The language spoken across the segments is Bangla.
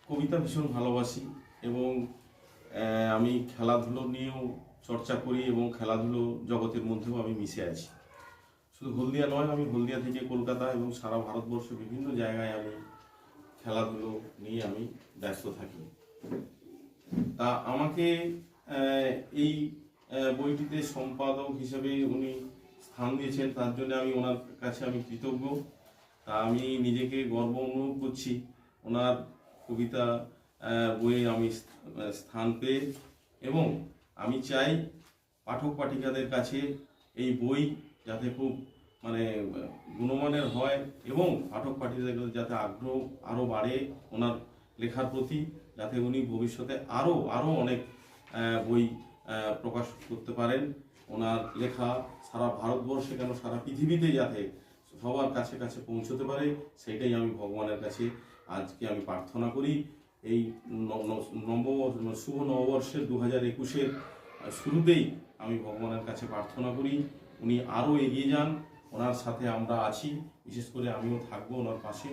কবিতা ভীষণ ভালোবাসি এবং আমি খেলাধুলো নিয়েও চর্চা করি এবং খেলাধুলো জগতের মধ্যেও আমি মিশে আছি। শুধু হলদিয়া নয়, আমি হলদিয়া থেকে কলকাতা এবং সারা ভারতবর্ষে বিভিন্ন জায়গায় আমি খেলাধুলো নিয়ে আমি ব্যস্ত থাকি। তা আমাকে এই বইটিতে সম্পাদক হিসেবে উনি স্থান দিয়েছেন, তার জন্য আমি ওনার কাছে আমি কৃতজ্ঞ। তা আমি নিজেকে গর্ব অনুভব করছি ওনার কবিতা বইয়ে আমি স্থান পেয়ে, এবং আমি চাই পাঠক পাঠিকাদের কাছে এই বই যাতে খুব গুণমানের হয় এবং পাঠক পাঠিকাদের যাতে আগ্রহ আরও বাড়ে ওনার লেখার প্রতি, যাতে উনি ভবিষ্যতে আরও অনেক বই প্রকাশ করতে পারেন। ওনার লেখা সারা ভারতবর্ষে কেন সারা পৃথিবীতে যাতে সবার কাছে কাছে পৌঁছতে পারে, সেটাই আমি ভগবানের কাছে আজকে আমি প্রার্থনা করি। এই শুভ নববর্ষের 2021-এর শুরুতেই আমি ভগবানের কাছে প্রার্থনা করি উনি আরও এগিয়ে যান। ওনার সাথে আমরা আছি, বিশেষ করে আমিও থাকবো ওনার পাশে।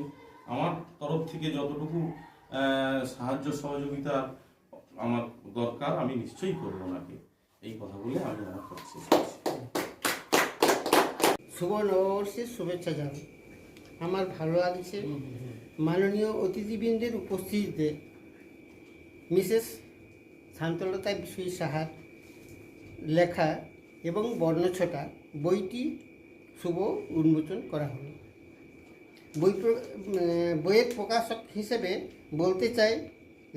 আমার তরফ থেকে যতটুকু সাহায্য সহযোগিতা আমার দরকার আমি নিশ্চয়ই করবো ওনাকে। এই কথা বলে আমি আমার কথা শেষ করছি। শুভ নববর্ষের শুভেচ্ছা জানাই। আমার ভালো লাগছে মাননীয় অতিথিবৃন্দের উপস্থিতিতে মিসেস শান্তলতা বিশ্বই সাহার লেখা এবং বর্ণছটা বইটি শুভ উন্মোচন করা হলো। বইয়ের প্রকাশক হিসেবে বলতে চাই,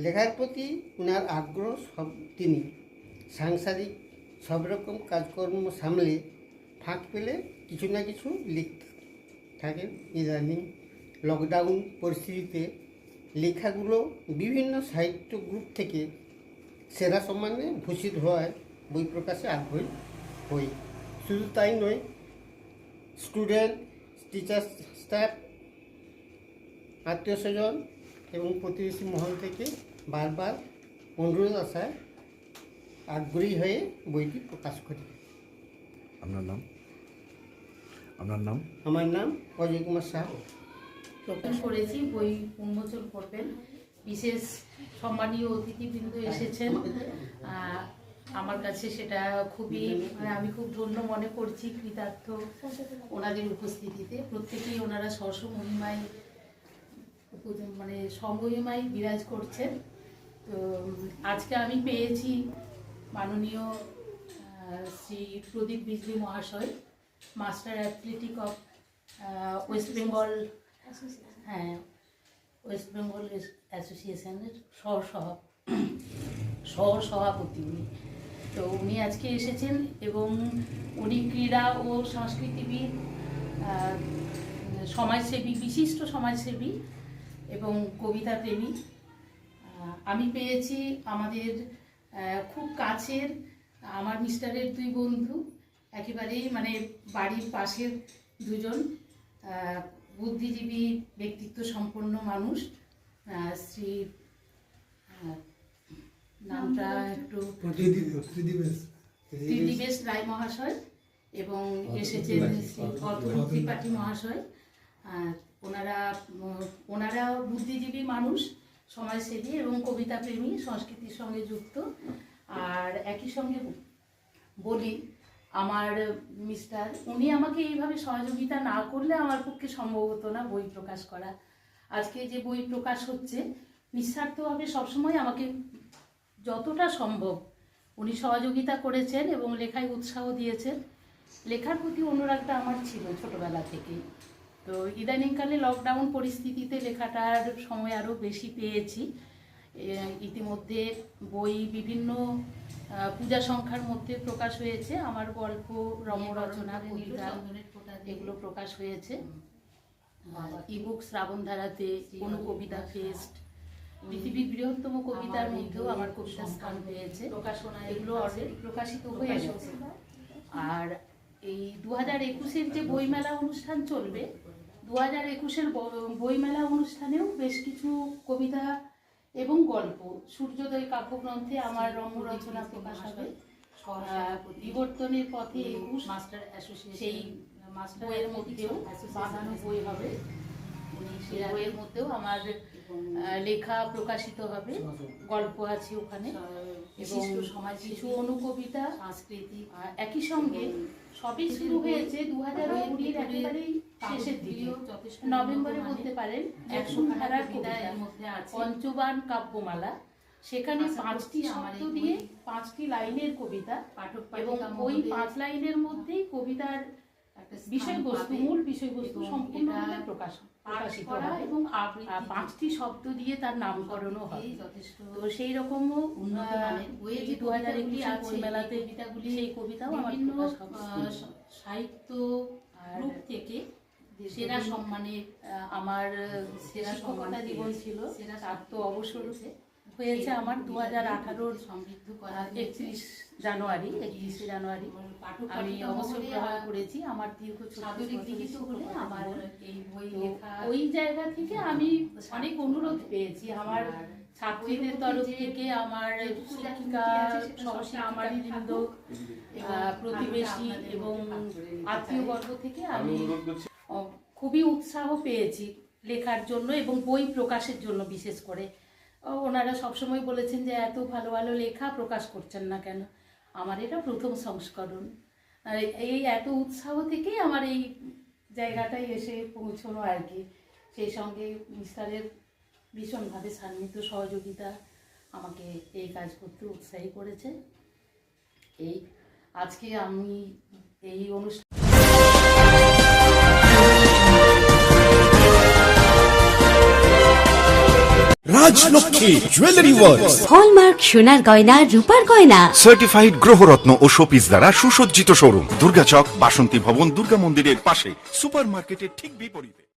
লেখার প্রতি ওনার আগ্রহ তিনি সাংসারিক সব রকম কাজকর্ম সামলে ফাঁক পেলে কিছু না কিছু লিখতে থাকেন। ইদানিং লকডাউন পরিস্থিতিতে লেখাগুলো বিভিন্ন সাহিত্য গ্রুপ থেকে সেরা সম্মানে ভূষিত হওয়ায় বই প্রকাশে আগ্রহী হই। শুধু তাই নয়, স্টুডেন্ট, টিচার, স্টাফ, আত্মীয় স্বজন এবং প্রতিবেশী মহল থেকে বারবার অনুরোধ আসায় আগ্রহী হয়ে বইটি প্রকাশ করি। আপনার নাম? আমার নাম অজয় কুমার সাহা। প্রকাশ করেছি, বই উন্মোচন করবেন। বিশেষ সম্মানীয় অতিথিবৃন্দ এসেছেন আমার কাছে, সেটা খুবই আমি খুব ধন্য মনে করছি, কৃতার্থ ওনাদের উপস্থিতিতে। প্রত্যেকেই ওনারা স্বমহিমায় সমহিমায় বিরাজ করছেন। তো আজকে আমি পেয়েছি মাননীয় শ্রী প্রদীপ বিজলি মহাশয়, master athletic of West Bengal, West Bengal অ্যাসোসিয়েশনের সহসভাপতি উনি। তো উনি আজকে এসেছেন এবং উনি ক্রীড়া ও সংস্কৃতিবিদ, সমাজসেবী, বিশিষ্ট সমাজসেবী এবং কবিতা প্রেমী। আমি পেয়েছি আমাদের খুব কাছের আমার মিস্টারের দুই বন্ধু, একেবারেই বাড়ির পাশের দুজন বুদ্ধিজীবী ব্যক্তিত্ব সম্পন্ন মানুষ, শ্রী নামটা একটু ত্রিদিবেশ রায় মহাশয় এবং এসেছেন শ্রী অতুল ত্রিপাঠী মহাশয়। ওনারা বুদ্ধিজীবী মানুষ, সমাজসেবী এবং কবিতা প্রেমী, সংস্কৃতির সঙ্গে যুক্ত। আর একই সঙ্গে বলি, আমার মিস্টার, উনি আমাকে এইভাবে সহযোগিতা না করলে আমার পক্ষে সম্ভব হতো না বই প্রকাশ করা। আজকে যে বই প্রকাশ হচ্ছে, নিঃস্বার্থভাবে সবসময় আমাকে যতটা সম্ভব উনি সহযোগিতা করেছেন এবং লেখায় উৎসাহ দিয়েছেন। লেখার প্রতি অনুরাগটা আমার ছিল ছোটবেলা থেকে। তো ইদানিংকালে লকডাউন পরিস্থিতিতে লেখাটার সময় আরও বেশি পেয়েছি। ইতিমধ্যে বই বিভিন্ন পূজা সংখ্যার মধ্যে প্রকাশ হয়েছে। আমার গল্প, রম্যরচনা, কবিতা এগুলো প্রকাশ হয়েছে। ইবুক শ্রাবণধারাতে, কোনো কবিতা ফেস্ট, পৃথিবীর বৃহত্তম কবিতার মধ্যেও আমার কবিতা স্থান পেয়েছে। এগুলো অলরেডি প্রকাশিত হয়ে এসেছে। আর এই 2021-এর যে বইমেলা অনুষ্ঠান চলবে, 2021-এর বইমেলা অনুষ্ঠানেও বেশ কিছু কবিতা এবং গল্প, সূর্যোদয় কাব্যগ্রন্থে আমার রম্যরচনা প্রকাশ হবে। বিবর্তনের পথে 21 মাস্টার অ্যাসোসিয়েশন, সেই বইয়ের মধ্যেও বাঁধানো বই হবে। সেই বইয়ের মধ্যেও আমার লেখা প্রকাশিত হবে, গল্প আছে ওখানে এবং কিছু অনুকবিতা, সাংস্কৃতিক। একই সঙ্গে সবই শুরু হয়েছে 2020-এর একেবারেই শেষের দিকে, নভেম্বরে বলতে পারেন। 100 ধারার কবিতা এর মধ্যে আছে, পঞ্চবান কাব্যমালা, সেখানে 5টি শব্দ দিয়ে 5টি লাইনের কবিতা, এবং ওই 5 লাইনের মধ্যেই কবিতার বিষয়বস্তু, মূল বিষয়বস্তু সম্পূর্ণভাবে প্রকাশিত হয় এবং 5টি শব্দ দিয়ে তার নামকরণও হয়। তো সেই রকমও 2021 মেলাতে সেই কবিতাও আমার সাহিত্য গ্রুপ থেকে সেরা সম্মানে আমার সেরা শিক্ষকতা জীবন ছিল, তার তো অবসর হয়েছে আমার 2018-র সমৃদ্ধ করা 31 জানুয়ারি আমি অবসর গ্রহণ করেছি। আমার দীর্ঘ 36 বছর হলে আমার এই বই লেখা, ওই জায়গা থেকে আমি অনেক অনুরোধ পেয়েছি আমার ছাত্রীদের তরফ থেকে, আমার শিক্ষিকা, সহশিক্ষাবৃন্দ, প্রতিবেশী এবং আত্মীয়বর্গ থেকে আমি খুবই উৎসাহ পেয়েছি লেখার জন্য এবং বই প্রকাশের জন্য। বিশেষ করে ওনারা সবসময় বলেছেন যে এত ভালো ভালো লেখা প্রকাশ করছেন না কেন। আমার এটা প্রথম সংস্করণ, এই এত উৎসাহ থেকেই আমার এই জায়গাটায় এসে পৌঁছানো আর কি। সেই সঙ্গে মিস্টারের ভীষণভাবে সান্নিধ্য, সহযোগিতা আমাকে এই কাজ করতে উৎসাহী করেছে। এই আজকে আমি এই অনুষ্ঠান রাজলক্ষ্মী জুয়েলারি ওয়ার্কস, হলমার্ক সোনার গয়না, রূপার গয়না, সার্টিফাইড গ্রহরত্ন ও শোপিস দ্বারা সুসজ্জিত শোরুম, দুর্গাচক, বাসন্তী ভবন, দুর্গা মন্দিরের পাশে, সুপার মার্কেটের ঠিক বিপরীতে।